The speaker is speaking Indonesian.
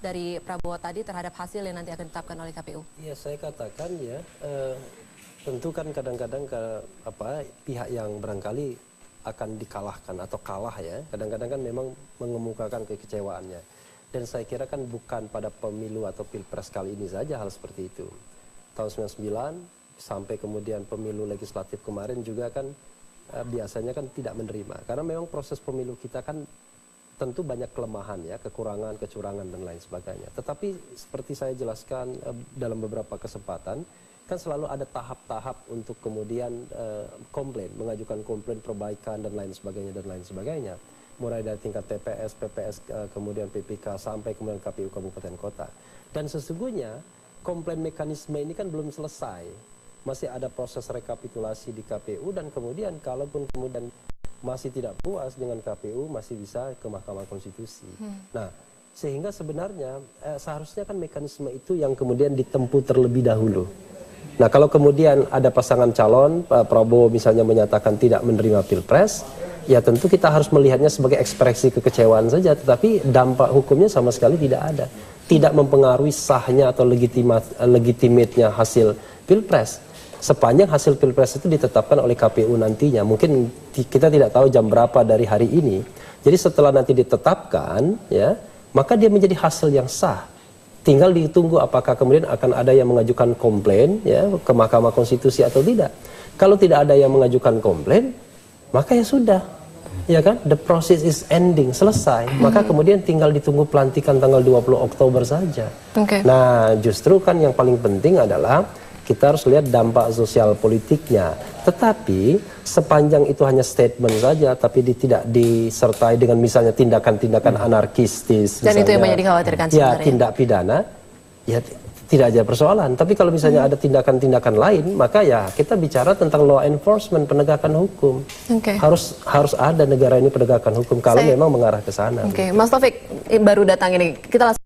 dari Prabowo tadi terhadap hasil yang nanti akan ditetapkan oleh KPU? Ya, saya katakan ya, tentu kan kadang-kadang pihak yang barangkali akan dikalahkan atau kalah ya, kadang-kadang kan memang mengemukakan kekecewaannya. Dan saya kira kan bukan pada pemilu atau pilpres kali ini saja hal seperti itu. Tahun 99 sampai kemudian pemilu legislatif kemarin juga kan biasanya kan tidak menerima. Karena memang proses pemilu kita kan tentu banyak kelemahan ya, kekurangan, kecurangan dan lain sebagainya. Tetapi seperti saya jelaskan dalam beberapa kesempatan, kan selalu ada tahap-tahap untuk kemudian komplain, mengajukan komplain perbaikan dan lain sebagainya. Mulai dari tingkat TPS, PPS, kemudian PPK sampai kemudian KPU Kabupaten Kota. Dan sesungguhnya komplain mekanisme ini kan belum selesai. Masih ada proses rekapitulasi di KPU dan kemudian kalaupun kemudian masih tidak puas dengan KPU masih bisa ke Mahkamah Konstitusi. Nah, sehingga sebenarnya seharusnya kan mekanisme itu yang kemudian ditempuh terlebih dahulu. Nah, kalau kemudian ada pasangan calon, Pak Prabowo misalnya menyatakan tidak menerima Pilpres, ya tentu kita harus melihatnya sebagai ekspresi kekecewaan saja, tetapi dampak hukumnya sama sekali tidak ada. Tidak mempengaruhi sahnya atau legitimatenya hasil Pilpres. Sepanjang hasil Pilpres itu ditetapkan oleh KPU nantinya, mungkin kita tidak tahu jam berapa dari hari ini. Jadi setelah nanti ditetapkan, ya, maka dia menjadi hasil yang sah. Tinggal ditunggu apakah kemudian akan ada yang mengajukan komplain ya ke Mahkamah Konstitusi atau tidak. Kalau tidak ada yang mengajukan komplain, maka ya sudah. Ya kan? The process is ending, selesai. Maka kemudian tinggal ditunggu pelantikan tanggal 20 Oktober saja. Nah, justru kan yang paling penting adalah kita harus lihat dampak sosial politiknya. Tetapi sepanjang itu hanya statement saja, tapi tidak disertai dengan misalnya tindakan-tindakan anarkistis. Dan misalnya, itu yang banyak dikhawatirkan sebenarnya. Ya, tindak pidana, ya tidak ada persoalan. Tapi kalau misalnya ada tindakan-tindakan lain, maka ya kita bicara tentang law enforcement, penegakan hukum. Harus ada negara ini penegakan hukum kalau memang mengarah ke sana. Mas Taufik baru datang ini, kita langsung